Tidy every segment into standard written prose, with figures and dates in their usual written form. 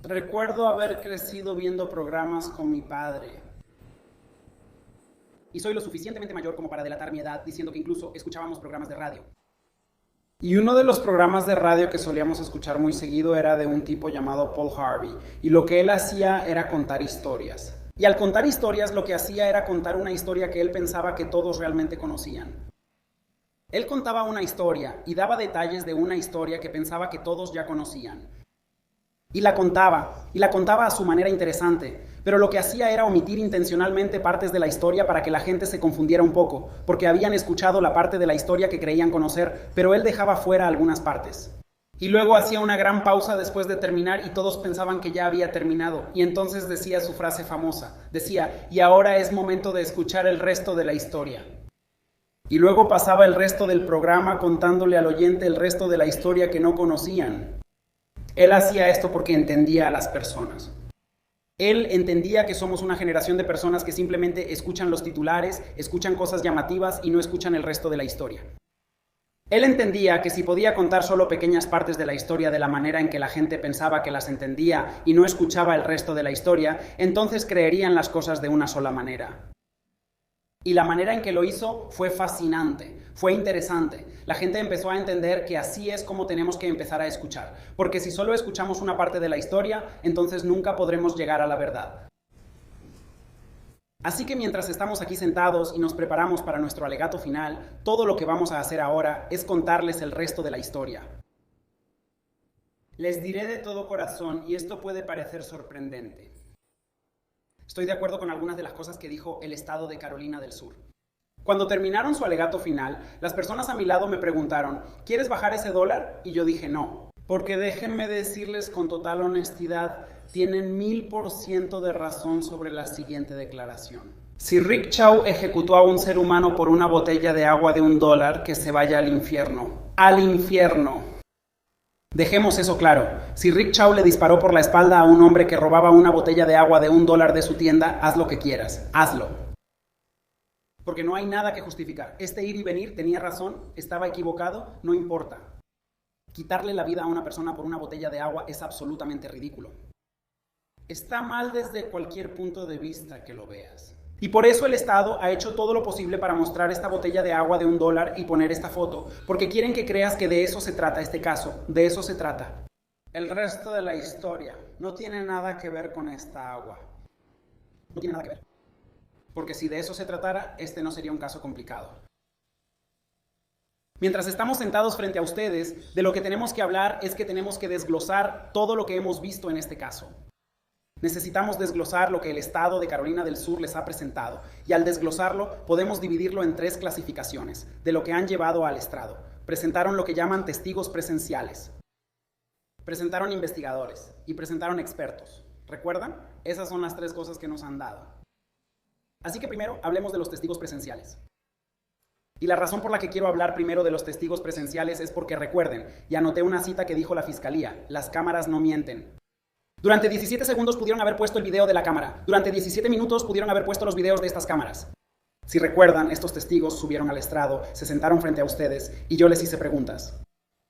Recuerdo haber crecido viendo programas con mi padre. Y soy lo suficientemente mayor como para delatar mi edad diciendo que incluso escuchábamos programas de radio. Y uno de los programas de radio que solíamos escuchar muy seguido era de un tipo llamado Paul Harvey. Y lo que él hacía era contar historias. Y al contar historias lo que hacía era contar una historia que él pensaba que todos realmente conocían. Él contaba una historia y daba detalles de una historia que pensaba que todos ya conocían. Y la contaba a su manera interesante, pero lo que hacía era omitir intencionalmente partes de la historia para que la gente se confundiera un poco, porque habían escuchado la parte de la historia que creían conocer, pero él dejaba fuera algunas partes. Y luego hacía una gran pausa después de terminar y todos pensaban que ya había terminado, y entonces decía su frase famosa, decía, y ahora es momento de escuchar el resto de la historia. Y luego pasaba el resto del programa contándole al oyente el resto de la historia que no conocían. Él hacía esto porque entendía a las personas. Él entendía que somos una generación de personas que simplemente escuchan los titulares, escuchan cosas llamativas y no escuchan el resto de la historia. Él entendía que si podía contar solo pequeñas partes de la historia de la manera en que la gente pensaba que las entendía y no escuchaba el resto de la historia, entonces creerían las cosas de una sola manera. Y la manera en que lo hizo fue fascinante, fue interesante. La gente empezó a entender que así es como tenemos que empezar a escuchar. Porque si solo escuchamos una parte de la historia, entonces nunca podremos llegar a la verdad. Así que mientras estamos aquí sentados y nos preparamos para nuestro alegato final, todo lo que vamos a hacer ahora es contarles el resto de la historia. Les diré de todo corazón, y esto puede parecer sorprendente. Estoy de acuerdo con algunas de las cosas que dijo el estado de Carolina del Sur. Cuando terminaron su alegato final, las personas a mi lado me preguntaron, ¿quieres bajar ese dólar? Y yo dije no, porque déjenme decirles con total honestidad, tienen 1000% de razón sobre la siguiente declaración. Si Rick Chow ejecutó a un ser humano por una botella de agua de $1, que se vaya al infierno. ¡Al infierno! Dejemos eso claro. Si Rick Chow le disparó por la espalda a un hombre que robaba una botella de agua de $1 de su tienda, haz lo que quieras, hazlo. Porque no hay nada que justificar. Este ir y venir tenía razón, estaba equivocado, no importa. Quitarle la vida a una persona por una botella de agua es absolutamente ridículo. Está mal desde cualquier punto de vista que lo veas. Y por eso el Estado ha hecho todo lo posible para mostrar esta botella de agua de $1 y poner esta foto, porque quieren que creas que de eso se trata este caso, de eso se trata. El resto de la historia no tiene nada que ver con esta agua. No tiene nada que ver. Porque si de eso se tratara, este no sería un caso complicado. Mientras estamos sentados frente a ustedes, de lo que tenemos que hablar es que tenemos que desglosar todo lo que hemos visto en este caso. Necesitamos desglosar lo que el Estado de Carolina del Sur les ha presentado, y al desglosarlo podemos dividirlo en 3 clasificaciones de lo que han llevado al estrado. Presentaron lo que llaman testigos presenciales, presentaron investigadores y presentaron expertos. ¿Recuerdan? Esas son las 3 cosas que nos han dado. Así que primero hablemos de los testigos presenciales. Y la razón por la que quiero hablar primero de los testigos presenciales es porque recuerden, y anoté una cita que dijo la fiscalía, las cámaras no mienten. Durante 17 segundos pudieron haber puesto el video de la cámara. Durante 17 minutos pudieron haber puesto los videos de estas cámaras. Si recuerdan, estos testigos subieron al estrado, se sentaron frente a ustedes y yo les hice preguntas.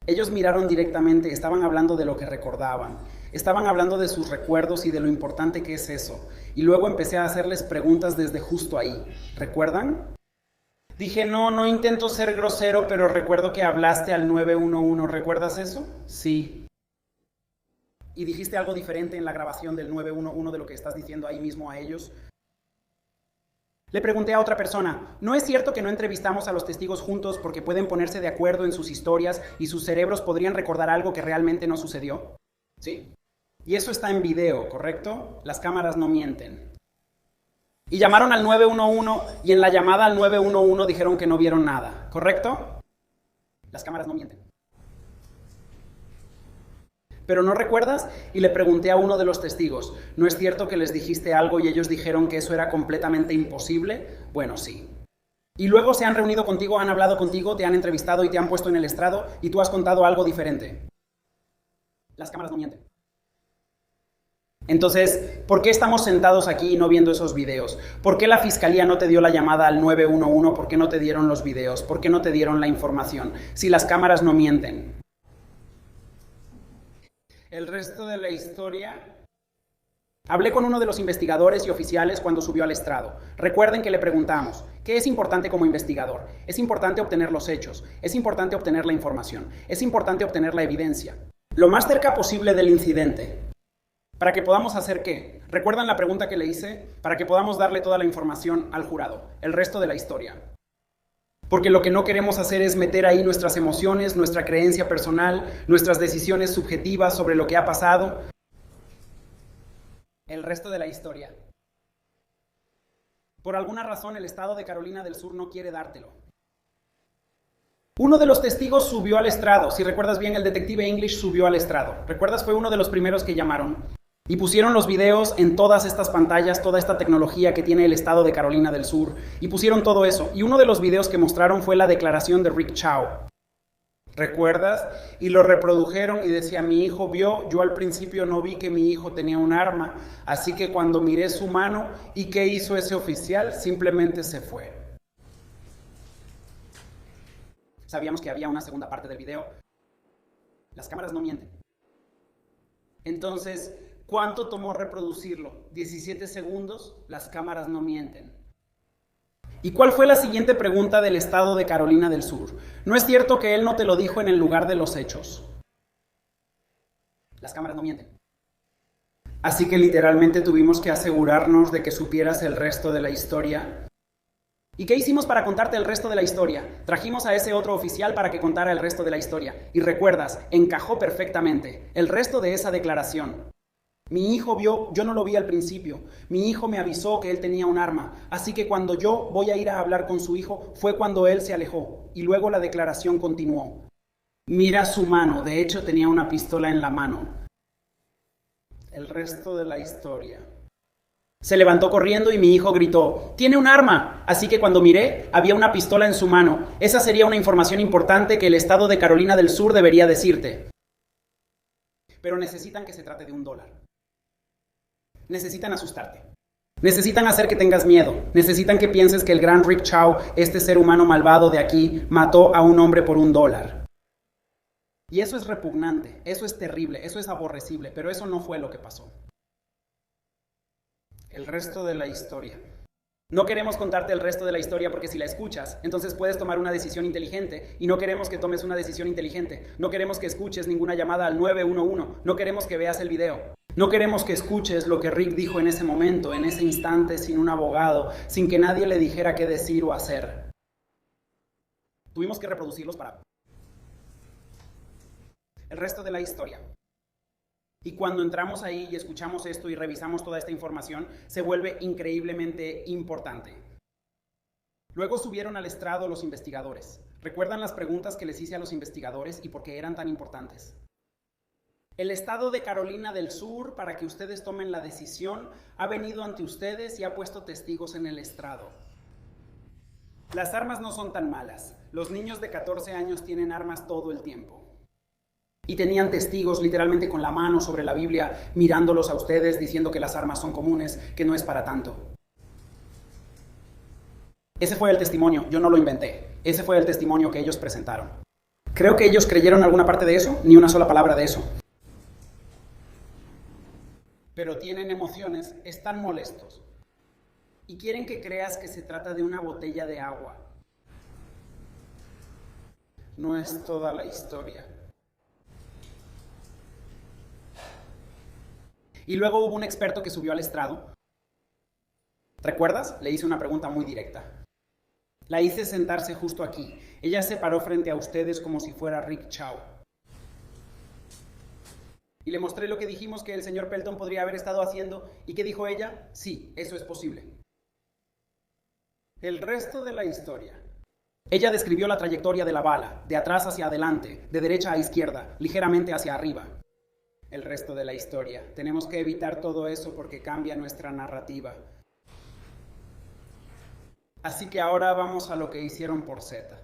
Ellos miraron directamente, estaban hablando de lo que recordaban. Estaban hablando de sus recuerdos y de lo importante que es eso. Y luego empecé a hacerles preguntas desde justo ahí. ¿Recuerdan? Dije, no intento ser grosero, pero recuerdo que hablaste al 911. ¿Recuerdas eso? Sí. ¿Y dijiste algo diferente en la grabación del 911 de lo que estás diciendo ahí mismo a ellos? Le pregunté a otra persona, ¿no es cierto que no entrevistamos a los testigos juntos porque pueden ponerse de acuerdo en sus historias y sus cerebros podrían recordar algo que realmente no sucedió? Sí. Y eso está en video, ¿correcto? Las cámaras no mienten. Y llamaron al 911 y en la llamada al 911 dijeron que no vieron nada, ¿correcto? Las cámaras no mienten. ¿Pero no recuerdas? Y le pregunté a uno de los testigos, ¿no es cierto que les dijiste algo y ellos dijeron que eso era completamente imposible? Bueno, sí. Y luego se han reunido contigo, han hablado contigo, te han entrevistado y te han puesto en el estrado y tú has contado algo diferente. Las cámaras no mienten. Entonces, ¿por qué estamos sentados aquí y no viendo esos videos? ¿Por qué la fiscalía no te dio la llamada al 911? ¿Por qué no te dieron los videos? ¿Por qué no te dieron la información? Si las cámaras no mienten. El resto de la historia Hablé con uno de los investigadores y oficiales cuando subió al estrado. Recuerden que le preguntamos, ¿qué es importante como investigador? Es importante obtener los hechos, es importante obtener la información, es importante obtener la evidencia, lo más cerca posible del incidente. ¿Para que podamos hacer qué? ¿Recuerdan la pregunta que le hice? Para que podamos darle toda la información al jurado, el resto de la historia. Porque lo que no queremos hacer es meter ahí nuestras emociones, nuestra creencia personal, nuestras decisiones subjetivas sobre lo que ha pasado. El resto de la historia. Por alguna razón, el estado de Carolina del Sur no quiere dártelo. Uno de los testigos subió al estrado. Si recuerdas bien, el detective English subió al estrado. ¿Recuerdas? Fue uno de los primeros que llamaron. Y pusieron los videos en todas estas pantallas, toda esta tecnología que tiene el estado de Carolina del Sur. Y pusieron todo eso. Y uno de los videos que mostraron fue la declaración de Rick Chau. ¿Recuerdas? Y lo reprodujeron y decía, mi hijo vio, yo al principio no vi que mi hijo tenía un arma, así que cuando miré su mano, ¿y qué hizo ese oficial? Simplemente se fue. Sabíamos que había una segunda parte del video. Las cámaras no mienten. Entonces, ¿cuánto tomó reproducirlo? 17 segundos, las cámaras no mienten. ¿Y cuál fue la siguiente pregunta del estado de Carolina del Sur? ¿No es cierto que él no te lo dijo en el lugar de los hechos? Las cámaras no mienten. Así que literalmente tuvimos que asegurarnos de que supieras el resto de la historia. ¿Y qué hicimos para contarte el resto de la historia? Trajimos a ese otro oficial para que contara el resto de la historia. Y recuerdas, encajó perfectamente el resto de esa declaración. Mi hijo vio, yo no lo vi al principio, mi hijo me avisó que él tenía un arma, así que cuando yo voy a ir a hablar con su hijo fue cuando él se alejó, y luego la declaración continuó. Mira su mano, de hecho tenía una pistola en la mano. El resto de la historia. Se levantó corriendo y mi hijo gritó, ¡tiene un arma! Así que cuando miré, había una pistola en su mano. Esa sería una información importante que el estado de Carolina del Sur debería decirte. Pero necesitan que se trate de $1. Necesitan asustarte. Necesitan hacer que tengas miedo. Necesitan que pienses que el gran Rick Chau, este ser humano malvado de aquí, mató a un hombre por $1. Y eso es repugnante, eso es terrible, eso es aborrecible, pero eso no fue lo que pasó. El resto de la historia. No queremos contarte el resto de la historia porque si la escuchas, entonces puedes tomar una decisión inteligente y no queremos que tomes una decisión inteligente. No queremos que escuches ninguna llamada al 911. No queremos que veas el video. No queremos que escuches lo que Rick dijo en ese momento, en ese instante, sin un abogado, sin que nadie le dijera qué decir o hacer. Tuvimos que reproducirlos para el resto de la historia. Y cuando entramos ahí y escuchamos esto y revisamos toda esta información, se vuelve increíblemente importante. Luego subieron al estrado los investigadores. ¿Recuerdan las preguntas que les hice a los investigadores y por qué eran tan importantes? El estado de Carolina del Sur, para que ustedes tomen la decisión, ha venido ante ustedes y ha puesto testigos en el estrado. Las armas no son tan malas. Los niños de 14 años tienen armas todo el tiempo. Y tenían testigos literalmente con la mano sobre la Biblia, mirándolos a ustedes, diciendo que las armas son comunes, que no es para tanto. Ese fue el testimonio, yo no lo inventé. Ese fue el testimonio que ellos presentaron. Creo que ellos creyeron alguna parte de eso, ni una sola palabra de eso. Pero tienen emociones, están molestos. Y quieren que creas que se trata de una botella de agua. No es toda la historia. Y luego hubo un experto que subió al estrado. ¿Recuerdas? Le hice una pregunta muy directa. La hice sentarse justo aquí. Ella se paró frente a ustedes como si fuera Rick Chau. Y le mostré lo que dijimos que el señor Pelton podría haber estado haciendo. ¿Y qué dijo ella? Sí, eso es posible. El resto de la historia. Ella describió la trayectoria de la bala, de atrás hacia adelante, de derecha a izquierda, ligeramente hacia arriba. El resto de la historia. Tenemos que evitar todo eso porque cambia nuestra narrativa. Así que ahora vamos a lo que hicieron por Z.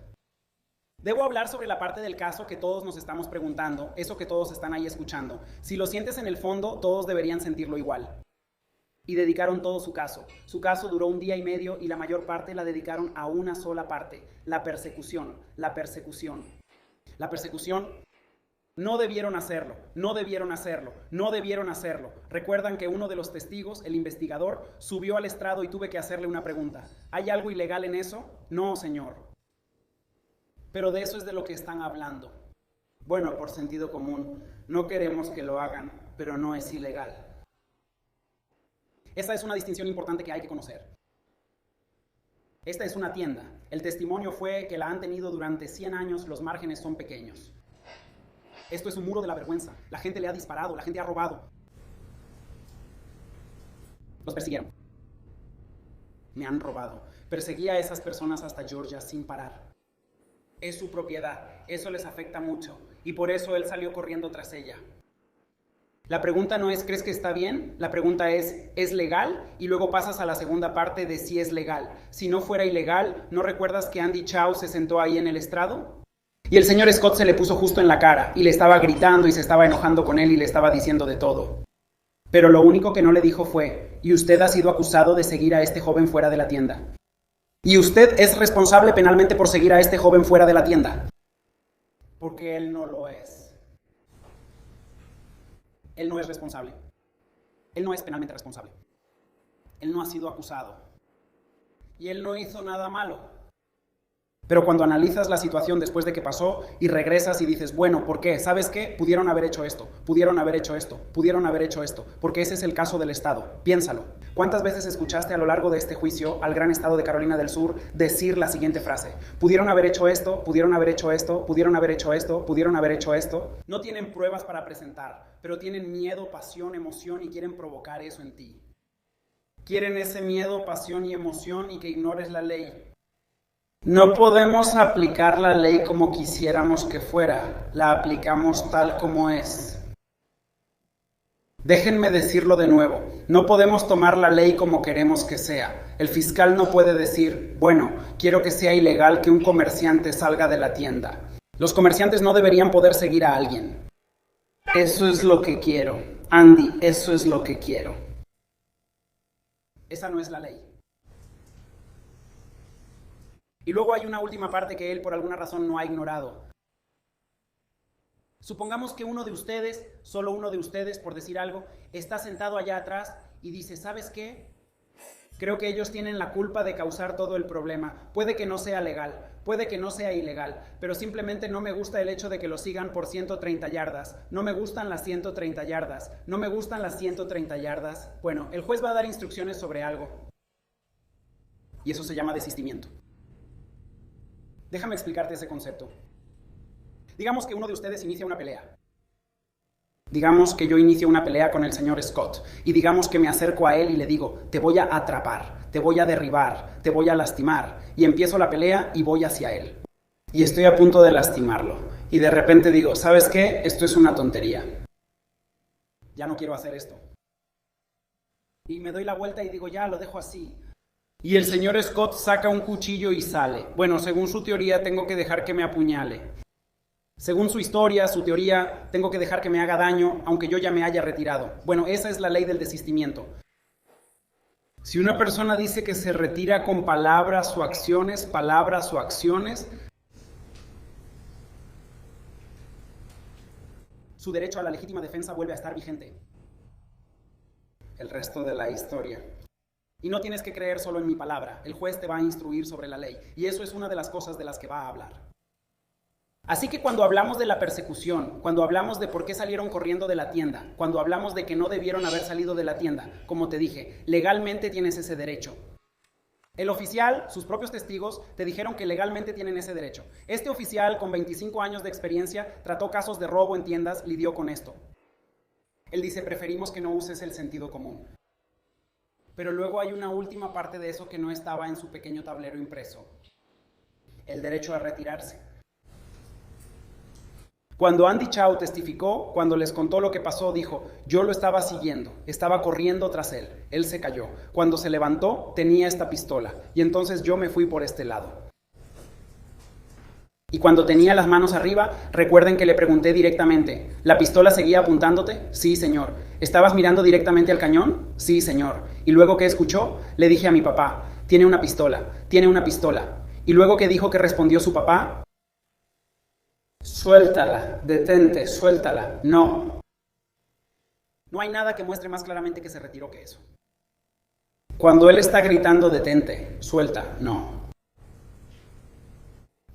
Debo hablar sobre la parte del caso que todos nos estamos preguntando, eso que todos están ahí escuchando. Si lo sientes en el fondo, todos deberían sentirlo igual. Y dedicaron todo su caso. Su caso duró 1 día y medio y la mayor parte la dedicaron a una sola parte, la persecución. La persecución. La persecución No debieron hacerlo, no debieron hacerlo, no debieron hacerlo. Recuerdan que uno de los testigos, el investigador, subió al estrado y tuve que hacerle una pregunta. ¿Hay algo ilegal en eso? No, señor. Pero de eso es de lo que están hablando. Bueno, por sentido común, no queremos que lo hagan, pero no es ilegal. Esta es una distinción importante que hay que conocer. Esta es una tienda. El testimonio fue que la han tenido durante 100 años, los márgenes son pequeños. Esto es un muro de la vergüenza. La gente le ha disparado, la gente ha robado. Los persiguieron. Me han robado. Perseguí a esas personas hasta Georgia sin parar. Es su propiedad. Eso les afecta mucho. Y por eso él salió corriendo tras ella. La pregunta no es, ¿crees que está bien? La pregunta ¿es legal? Y luego pasas a la segunda parte de si es legal. Si no fuera ilegal, ¿no recuerdas que Andy Chow se sentó ahí en el estrado? Y el señor Scott se le puso justo en la cara y le estaba gritando y se estaba enojando con él y le estaba diciendo de todo. Pero lo único que no le dijo fue, y usted ha sido acusado de seguir a este joven fuera de la tienda. Y usted es responsable penalmente por seguir a este joven fuera de la tienda. Porque él no lo es. Él no es responsable. Él no es penalmente responsable. Él no ha sido acusado. Y él no hizo nada malo. Pero cuando analizas la situación después de que pasó y regresas y dices, bueno, ¿por qué? ¿Sabes qué? Pudieron haber hecho esto, pudieron haber hecho esto, pudieron haber hecho esto, porque ese es el caso del Estado. Piénsalo. ¿Cuántas veces escuchaste a lo largo de este juicio al gran Estado de Carolina del Sur decir la siguiente frase? Pudieron haber hecho esto, pudieron haber hecho esto, pudieron haber hecho esto, pudieron haber hecho esto. No tienen pruebas para presentar, pero tienen miedo, pasión, emoción y quieren provocar eso en ti. Quieren ese miedo, pasión y emoción y que ignores la ley. No podemos aplicar la ley como quisiéramos que fuera, la aplicamos tal como es. Déjenme decirlo de nuevo, no podemos tomar la ley como queremos que sea. El fiscal no puede decir, bueno, quiero que sea ilegal que un comerciante salga de la tienda. Los comerciantes no deberían poder seguir a alguien. Eso es lo que quiero, Andy, eso es lo que quiero. Esa no es la ley. Y luego hay una última parte que él por alguna razón no ha ignorado. Supongamos que uno de ustedes, solo uno de ustedes, por decir algo, está sentado allá atrás y dice, ¿sabes qué? Creo que ellos tienen la culpa de causar todo el problema. Puede que no sea legal, puede que no sea ilegal, pero simplemente no me gusta el hecho de que lo sigan por 130 yardas. No me gustan las 130 yardas. No me gustan las 130 yardas. Bueno, el juez va a dar instrucciones sobre algo. Y eso se llama desistimiento. Déjame explicarte ese concepto. Digamos que uno de ustedes inicia una pelea. Digamos que yo inicio una pelea con el señor Scott. Y digamos que me acerco a él y le digo, te voy a atrapar, te voy a derribar, te voy a lastimar. Y empiezo la pelea y voy hacia él. Y estoy a punto de lastimarlo. Y de repente digo, ¿sabes qué? Esto es una tontería. Ya no quiero hacer esto. Y me doy la vuelta y digo, ya, lo dejo así. Y el señor Scott saca un cuchillo y sale. Bueno, según su teoría, tengo que dejar que me apuñale. Según su historia, su teoría, tengo que dejar que me haga daño, aunque yo ya me haya retirado. Bueno, esa es la ley del desistimiento. Si una persona dice que se retira con palabras o acciones, su derecho a la legítima defensa vuelve a estar vigente. El resto de la historia. Y no tienes que creer solo en mi palabra. El juez te va a instruir sobre la ley. Y eso es una de las cosas de las que va a hablar. Así que cuando hablamos de la persecución, cuando hablamos de por qué salieron corriendo de la tienda, cuando hablamos de que no debieron haber salido de la tienda, como te dije, legalmente tienes ese derecho. El oficial, sus propios testigos, te dijeron que legalmente tienen ese derecho. Este oficial, con 25 años de experiencia, trató casos de robo en tiendas, lidió con esto. Él dice, preferimos que no uses el sentido común. Pero luego hay una última parte de eso que no estaba en su pequeño tablero impreso. El derecho a retirarse. Cuando Andy Chow testificó, cuando les contó lo que pasó, dijo, yo lo estaba siguiendo, estaba corriendo tras él, él se cayó. Cuando se levantó, tenía esta pistola, y entonces yo me fui por este lado. Y cuando tenía las manos arriba, recuerden que le pregunté directamente, ¿la pistola seguía apuntándote? Sí, señor. ¿Estabas mirando directamente al cañón? Sí, señor. Y luego que escuchó, le dije a mi papá, tiene una pistola, tiene una pistola. Y luego que dijo que respondió su papá, Suéltala, detente, suéltala. No. No hay nada que muestre más claramente que se retiró que eso. Cuando él está gritando, detente, suelta, no.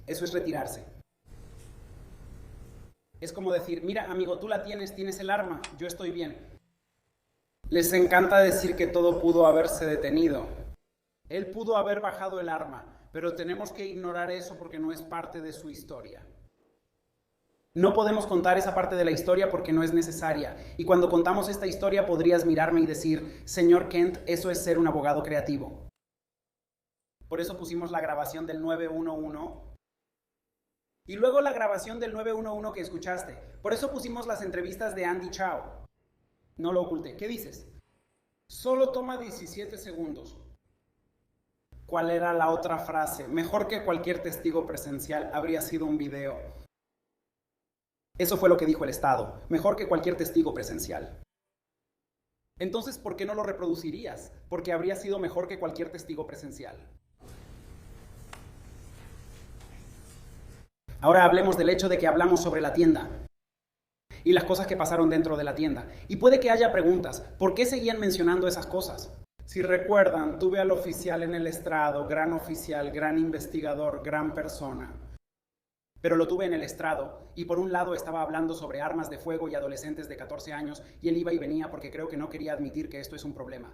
Eso es retirarse. Es como decir, mira, amigo, tú la tienes el arma, yo estoy bien. Les encanta decir que todo pudo haberse detenido. Él pudo haber bajado el arma, pero tenemos que ignorar eso porque no es parte de su historia. No podemos contar esa parte de la historia porque no es necesaria. Y cuando contamos esta historia podrías mirarme y decir, señor Kent, eso es ser un abogado creativo. Por eso pusimos la grabación del 911 y luego la grabación del 911 que escuchaste. Por eso pusimos las entrevistas de Andy Chao. No lo oculté. ¿Qué dices? Solo toma 17 segundos. ¿Cuál era la otra frase? Mejor que cualquier testigo presencial habría sido un video. Eso fue lo que dijo el Estado. Mejor que cualquier testigo presencial. Entonces, ¿por qué no lo reproducirías? Porque habría sido mejor que cualquier testigo presencial. Ahora hablemos del hecho de que hablamos sobre la tienda y las cosas que pasaron dentro de la tienda. Y puede que haya preguntas, ¿por qué seguían mencionando esas cosas? Si recuerdan, tuve al oficial en el estrado, gran oficial, gran investigador, gran persona. Pero lo tuve en el estrado y por un lado estaba hablando sobre armas de fuego y adolescentes de 14 años y él iba y venía porque creo que no quería admitir que esto es un problema.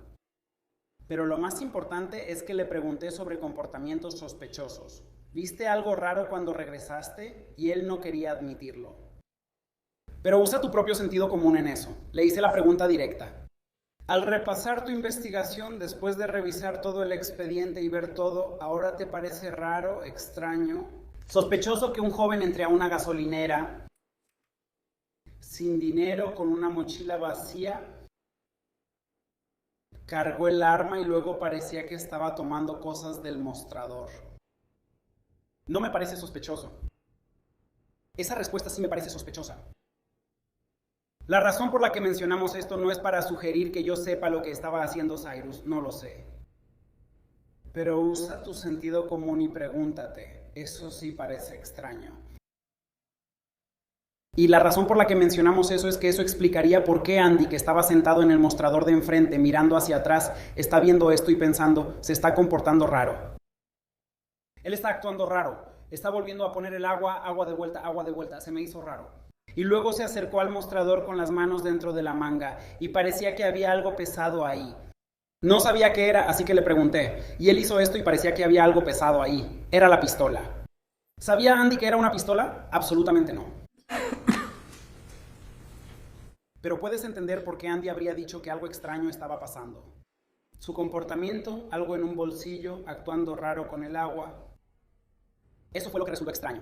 Pero lo más importante es que le pregunté sobre comportamientos sospechosos. ¿Viste algo raro cuando regresaste? Y él no quería admitirlo. Pero usa tu propio sentido común en eso. Le hice la pregunta directa. Al repasar tu investigación, después de revisar todo el expediente y ver todo, ¿ahora te parece raro, extraño, sospechoso que un joven entre a una gasolinera sin dinero, con una mochila vacía, cargó el arma y luego parecía que estaba tomando cosas del mostrador? No me parece sospechoso. Esa respuesta sí me parece sospechosa. La razón por la que mencionamos esto no es para sugerir que yo sepa lo que estaba haciendo Cyrus, no lo sé. Pero usa tu sentido común y pregúntate, eso sí parece extraño. Y la razón por la que mencionamos eso es que eso explicaría por qué Andy, que estaba sentado en el mostrador de enfrente mirando hacia atrás, está viendo esto y pensando, se está comportando raro. Él está actuando raro, está volviendo a poner el agua de vuelta, se me hizo raro. Y luego se acercó al mostrador con las manos dentro de la manga y parecía que había algo pesado ahí. No sabía qué era, así que le pregunté. Y él hizo esto y parecía que había algo pesado ahí. Era la pistola. ¿Sabía Andy que era una pistola? Absolutamente no. Pero puedes entender por qué Andy habría dicho que algo extraño estaba pasando. Su comportamiento, algo en un bolsillo, actuando raro con el agua. Eso fue lo que resultó extraño.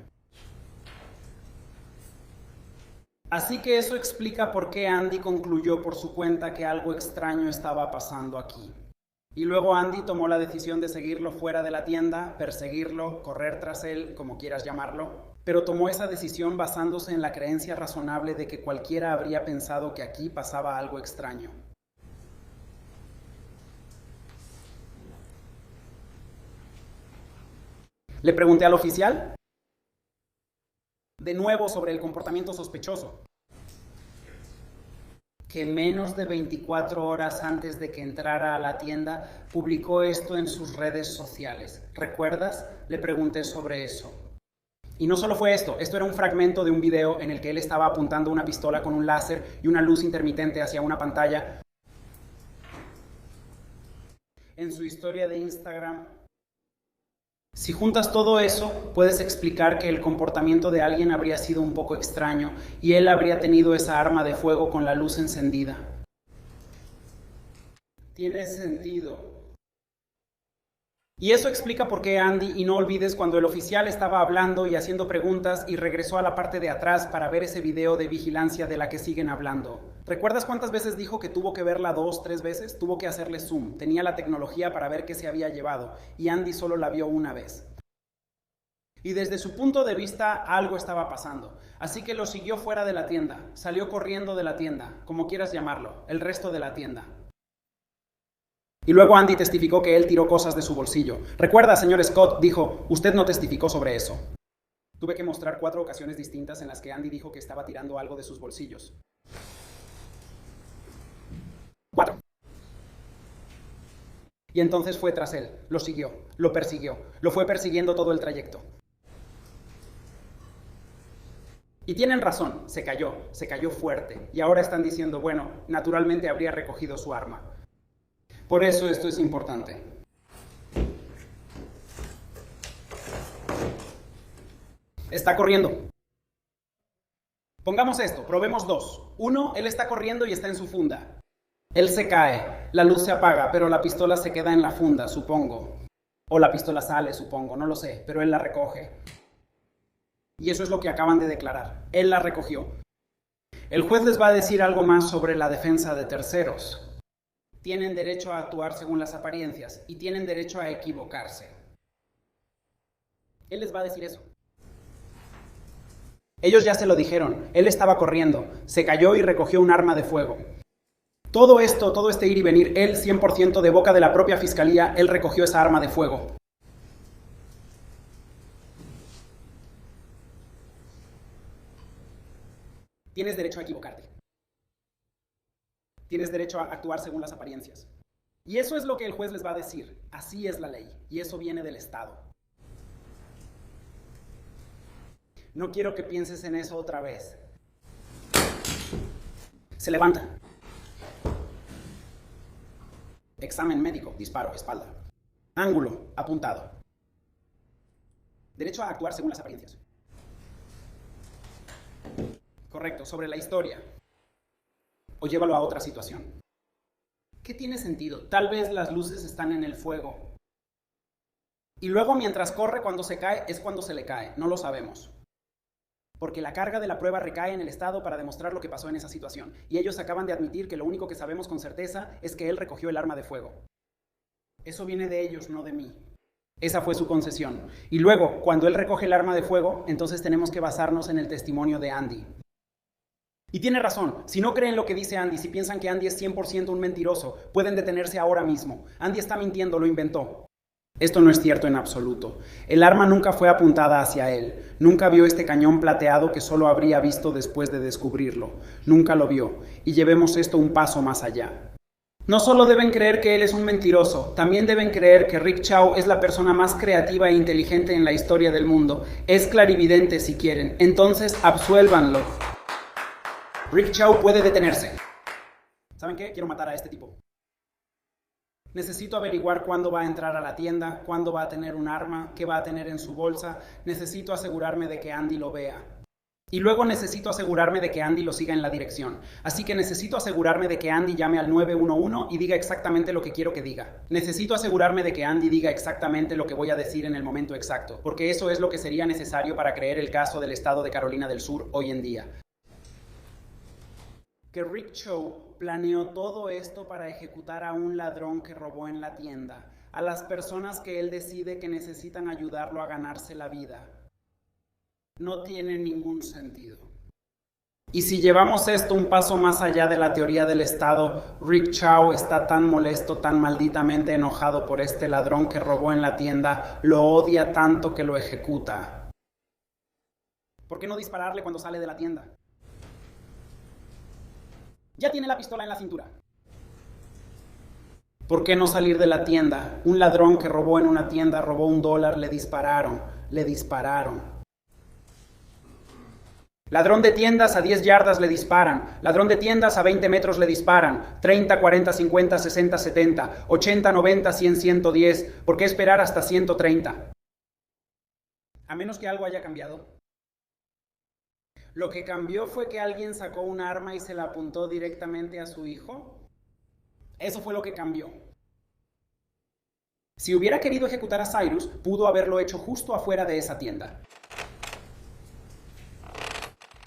Así que eso explica por qué Andy concluyó por su cuenta que algo extraño estaba pasando aquí. Y luego Andy tomó la decisión de seguirlo fuera de la tienda, perseguirlo, correr tras él, como quieras llamarlo. Pero tomó esa decisión basándose en la creencia razonable de que cualquiera habría pensado que aquí pasaba algo extraño. Le pregunté al oficial de nuevo sobre el comportamiento sospechoso, que menos de 24 horas antes de que entrara a la tienda publicó esto en sus redes sociales. ¿Recuerdas? Le pregunté sobre eso. Y no solo fue esto era un fragmento de un video en el que él estaba apuntando una pistola con un láser y una luz intermitente hacia una pantalla. En su historia de Instagram. Si juntas todo eso, puedes explicar que el comportamiento de alguien habría sido un poco extraño y él habría tenido esa arma de fuego con la luz encendida. Tiene sentido. Y eso explica por qué Andy, y no olvides cuando el oficial estaba hablando y haciendo preguntas y regresó a la parte de atrás para ver ese video de vigilancia de la que siguen hablando. ¿Recuerdas cuántas veces dijo que tuvo que verla 2, 3 veces? Tuvo que hacerle zoom, tenía la tecnología para ver qué se había llevado, y Andy solo la vio una vez. Y desde su punto de vista algo estaba pasando, así que lo siguió fuera de la tienda, salió corriendo de la tienda, como quieras llamarlo, el resto de la tienda. Y luego Andy testificó que él tiró cosas de su bolsillo. Recuerda, señor Scott, dijo, usted no testificó sobre eso. Tuve que mostrar 4 ocasiones distintas en las que Andy dijo que estaba tirando algo de sus bolsillos. 4. Y entonces fue tras él, lo siguió, lo persiguió, lo fue persiguiendo todo el trayecto. Y tienen razón, se cayó fuerte. Y ahora están diciendo, bueno, naturalmente habría recogido su arma. Por eso esto es importante. Está corriendo. Pongamos esto, probemos 2. 1, él está corriendo y está en su funda. Él se cae, la luz se apaga, pero la pistola se queda en la funda, supongo. O la pistola sale, supongo, no lo sé, pero él la recoge. Y eso es lo que acaban de declarar. Él la recogió. El juez les va a decir algo más sobre la defensa de terceros. Tienen derecho a actuar según las apariencias y tienen derecho a equivocarse. Él les va a decir eso. Ellos ya se lo dijeron. Él estaba corriendo, se cayó y recogió un arma de fuego. Todo esto, todo este ir y venir, él 100% de boca de la propia fiscalía, él recogió esa arma de fuego. Tienes derecho a equivocarte. Tienes derecho a actuar según las apariencias. Y eso es lo que el juez les va a decir. Así es la ley. Y eso viene del Estado. No quiero que pienses en eso otra vez. Se levanta. Examen médico, disparo, espalda. Ángulo, apuntado. Derecho a actuar según las apariencias. Correcto, sobre la historia. O llévalo a otra situación. ¿Qué tiene sentido? Tal vez las luces están en el fuego. Y luego mientras corre, cuando se cae, es cuando se le cae. No lo sabemos. Porque la carga de la prueba recae en el Estado para demostrar lo que pasó en esa situación. Y ellos acaban de admitir que lo único que sabemos con certeza es que él recogió el arma de fuego. Eso viene de ellos, no de mí. Esa fue su concesión. Y luego, cuando él recoge el arma de fuego, entonces tenemos que basarnos en el testimonio de Andy. Y tiene razón, si no creen lo que dice Andy, si piensan que Andy es 100% un mentiroso, pueden detenerse ahora mismo. Andy está mintiendo, lo inventó. Esto no es cierto en absoluto. El arma nunca fue apuntada hacia él. Nunca vio este cañón plateado que solo habría visto después de descubrirlo. Nunca lo vio. Y llevemos esto un paso más allá. No solo deben creer que él es un mentiroso, también deben creer que Rick Chow es la persona más creativa e inteligente en la historia del mundo. Es clarividente si quieren. Entonces, absuélvanlo. Rick Chow puede detenerse. ¿Saben qué? Quiero matar a este tipo. Necesito averiguar cuándo va a entrar a la tienda, cuándo va a tener un arma, qué va a tener en su bolsa. Necesito asegurarme de que Andy lo vea. Y luego necesito asegurarme de que Andy lo siga en la dirección. Así que necesito asegurarme de que Andy llame al 911 y diga exactamente lo que quiero que diga. Necesito asegurarme de que Andy diga exactamente lo que voy a decir en el momento exacto, porque eso es lo que sería necesario para creer el caso del estado de Carolina del Sur hoy en día. Que Rick Chow planeó todo esto para ejecutar a un ladrón que robó en la tienda, a las personas que él decide que necesitan ayudarlo a ganarse la vida. No tiene ningún sentido. Y si llevamos esto un paso más allá de la teoría del Estado, Rick Chow está tan molesto, tan malditamente enojado por este ladrón que robó en la tienda, lo odia tanto que lo ejecuta. ¿Por qué no dispararle cuando sale de la tienda? Ya tiene la pistola en la cintura. ¿Por qué no salir de la tienda? Un ladrón que robó en una tienda, robó $1, le dispararon. Ladrón de tiendas a 10 yardas le disparan. Ladrón de tiendas a 20 metros le disparan. 30, 40, 50, 60, 70, 80, 90, 100, 110. ¿Por qué esperar hasta 130? A menos que algo haya cambiado. ¿Lo que cambió fue que alguien sacó un arma y se la apuntó directamente a su hijo? Eso fue lo que cambió. Si hubiera querido ejecutar a Cyrus, pudo haberlo hecho justo afuera de esa tienda.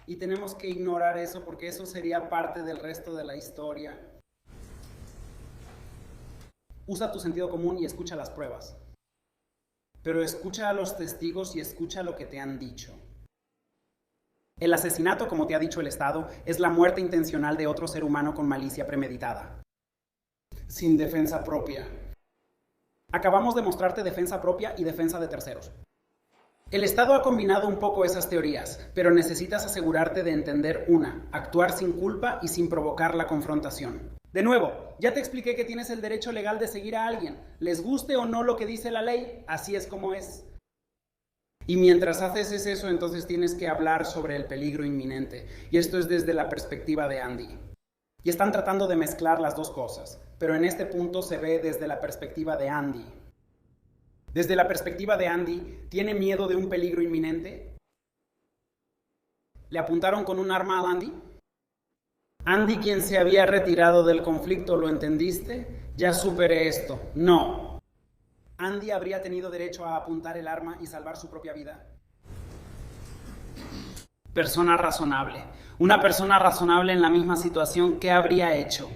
Y tenemos que ignorar eso porque eso sería parte del resto de la historia. Usa tu sentido común y escucha las pruebas. Pero escucha a los testigos y escucha lo que te han dicho. El asesinato, como te ha dicho el Estado, es la muerte intencional de otro ser humano con malicia premeditada. Sin defensa propia. Acabamos de mostrarte defensa propia y defensa de terceros. El Estado ha combinado un poco esas teorías, pero necesitas asegurarte de entender una, actuar sin culpa y sin provocar la confrontación. De nuevo, ya te expliqué que tienes el derecho legal de seguir a alguien, les guste o no lo que dice la ley, así es como es. Y mientras haces eso, entonces tienes que hablar sobre el peligro inminente, y esto es desde la perspectiva de Andy. Y están tratando de mezclar las dos cosas, pero en este punto se ve desde la perspectiva de Andy. Desde la perspectiva de Andy, ¿tiene miedo de un peligro inminente? ¿Le apuntaron con un arma a Andy? Andy, quien se había retirado del conflicto, ¿lo entendiste? Ya superé esto. No. ¿Andy habría tenido derecho a apuntar el arma y salvar su propia vida? Persona razonable. Una persona razonable en la misma situación, ¿qué habría hecho?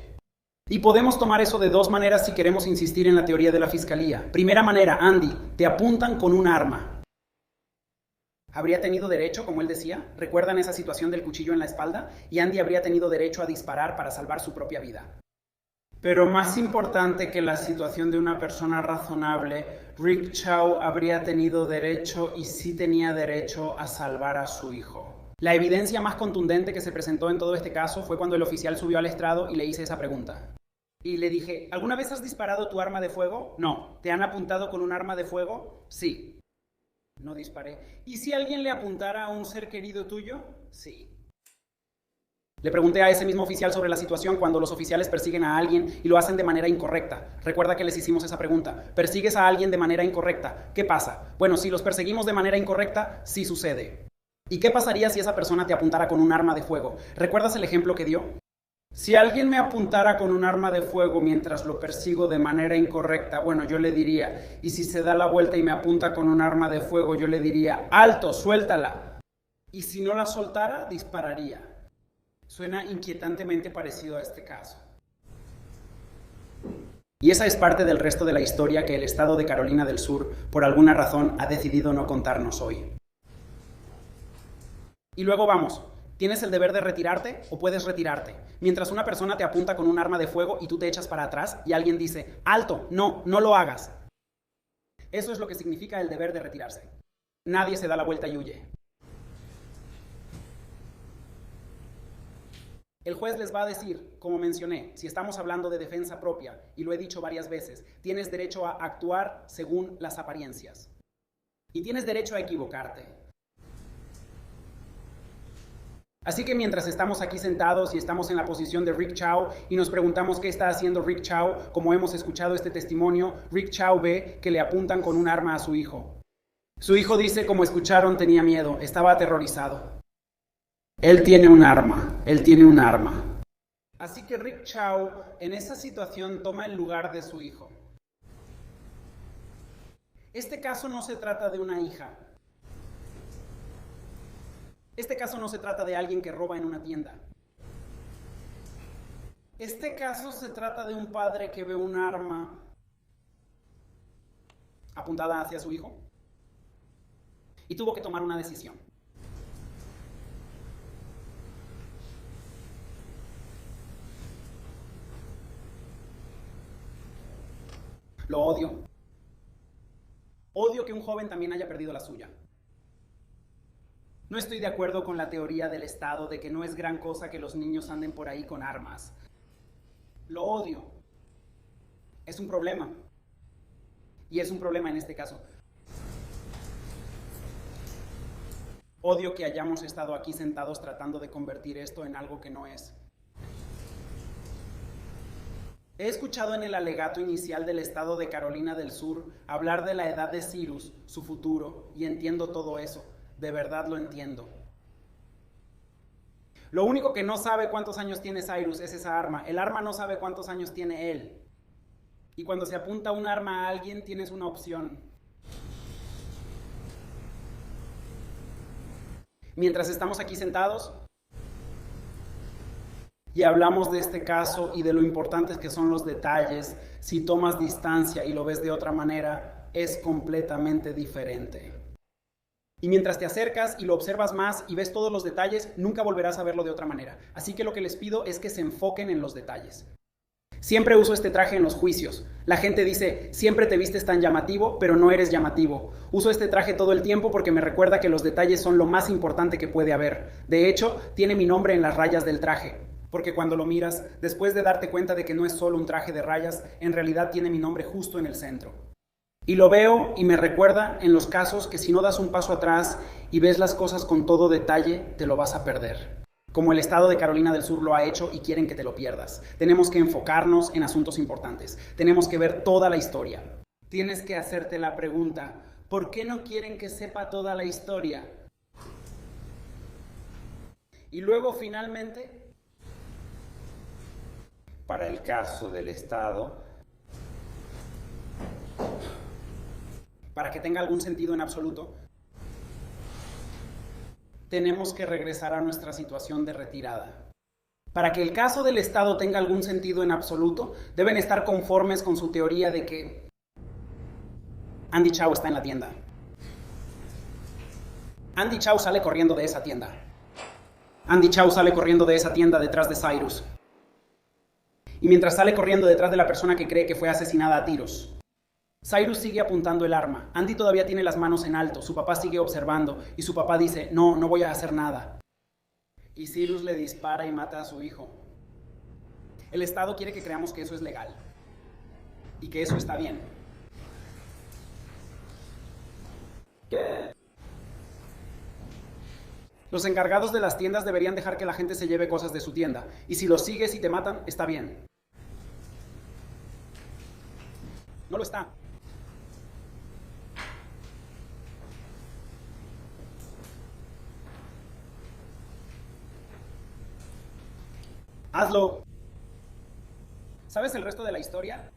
Y podemos tomar eso de dos maneras si queremos insistir en la teoría de la fiscalía. Primera manera, Andy, te apuntan con un arma. ¿Habría tenido derecho, como él decía? ¿Recuerdan esa situación del cuchillo en la espalda? Y Andy habría tenido derecho a disparar para salvar su propia vida. Pero más importante que la situación de una persona razonable, Rick Chow habría tenido derecho, y sí tenía derecho, a salvar a su hijo. La evidencia más contundente que se presentó en todo este caso fue cuando el oficial subió al estrado y le hice esa pregunta. Y le dije, ¿alguna vez has disparado tu arma de fuego? No. ¿Te han apuntado con un arma de fuego? Sí. No disparé. ¿Y si alguien le apuntara a un ser querido tuyo? Sí. Le pregunté a ese mismo oficial sobre la situación cuando los oficiales persiguen a alguien y lo hacen de manera incorrecta. Recuerda que les hicimos esa pregunta. ¿Persigues a alguien de manera incorrecta? ¿Qué pasa? Bueno, si los perseguimos de manera incorrecta, sí sucede. ¿Y qué pasaría si esa persona te apuntara con un arma de fuego? ¿Recuerdas el ejemplo que dio? Si alguien me apuntara con un arma de fuego mientras lo persigo de manera incorrecta, bueno, yo le diría, y si se da la vuelta y me apunta con un arma de fuego, yo le diría, ¡alto, suéltala! Y si no la soltara, dispararía. Suena inquietantemente parecido a este caso. Y esa es parte del resto de la historia que el estado de Carolina del Sur, por alguna razón, ha decidido no contarnos hoy. Y luego vamos. ¿Tienes el deber de retirarte o puedes retirarte? Mientras una persona te apunta con un arma de fuego y tú te echas para atrás y alguien dice, ¡alto! No, no lo hagas. Eso es lo que significa el deber de retirarse. Nadie se da la vuelta y huye. El juez les va a decir, como mencioné, si estamos hablando de defensa propia, y lo he dicho varias veces, tienes derecho a actuar según las apariencias. Y tienes derecho a equivocarte. Así que mientras estamos aquí sentados y estamos en la posición de Rick Chow y nos preguntamos qué está haciendo Rick Chow, como hemos escuchado este testimonio, Rick Chow ve que le apuntan con un arma a su hijo. Su hijo dice, como escucharon, tenía miedo, estaba aterrorizado. Él tiene un arma. Así que Rick Chow en esa situación toma el lugar de su hijo. Este caso no se trata de una hija. Este caso no se trata de alguien que roba en una tienda. Este caso se trata de un padre que ve un arma apuntada hacia su hijo y tuvo que tomar una decisión. Lo odio. Odio que un joven también haya perdido la suya. No estoy de acuerdo con la teoría del Estado de que no es gran cosa que los niños anden por ahí con armas. Lo odio. Es un problema. Y es un problema en este caso. Odio que hayamos estado aquí sentados tratando de convertir esto en algo que no es. He escuchado en el alegato inicial del estado de Carolina del Sur hablar de la edad de Cyrus, su futuro, y entiendo todo eso. De verdad lo entiendo. Lo único que no sabe cuántos años tiene Cyrus es esa arma. El arma no sabe cuántos años tiene él. Y cuando se apunta un arma a alguien, tienes una opción. Mientras estamos aquí sentados y hablamos de este caso y de lo importantes que son los detalles, si tomas distancia y lo ves de otra manera, es completamente diferente. Y mientras te acercas y lo observas más y ves todos los detalles, nunca volverás a verlo de otra manera. Así que lo que les pido es que se enfoquen en los detalles. Siempre uso este traje en los juicios. La gente dice, siempre te vistes tan llamativo, pero no eres llamativo. Uso este traje todo el tiempo porque me recuerda que los detalles son lo más importante que puede haber. De hecho, tiene mi nombre en las rayas del traje. Porque cuando lo miras, después de darte cuenta de que no es solo un traje de rayas, en realidad tiene mi nombre justo en el centro. Y lo veo y me recuerda en los casos que si no das un paso atrás y ves las cosas con todo detalle, te lo vas a perder. Como el estado de Carolina del Sur lo ha hecho y quieren que te lo pierdas. Tenemos que enfocarnos en asuntos importantes. Tenemos que ver toda la historia. Tienes que hacerte la pregunta, ¿por qué no quieren que sepa toda la historia? Y luego finalmente, Para el caso del Estado, para que tenga algún sentido en absoluto, tenemos que regresar a nuestra situación de retirada. Para que el caso del Estado tenga algún sentido en absoluto, deben estar conformes con su teoría de que Andy Chao está en la tienda. Andy Chao sale corriendo de esa tienda. Andy Chao sale corriendo de esa tienda detrás de Cyrus. Y mientras sale corriendo detrás de la persona que cree que fue asesinada a tiros, Cyrus sigue apuntando el arma. Andy todavía tiene las manos en alto. Su papá sigue observando y su papá dice, no voy a hacer nada. Y Cyrus le dispara y mata a su hijo. El Estado quiere que creamos que eso es legal y que eso está bien. ¿Qué? Los encargados de las tiendas deberían dejar que la gente se lleve cosas de su tienda. Y si los sigues y te matan, está bien. No lo está. Hazlo. ¿Sabes el resto de la historia?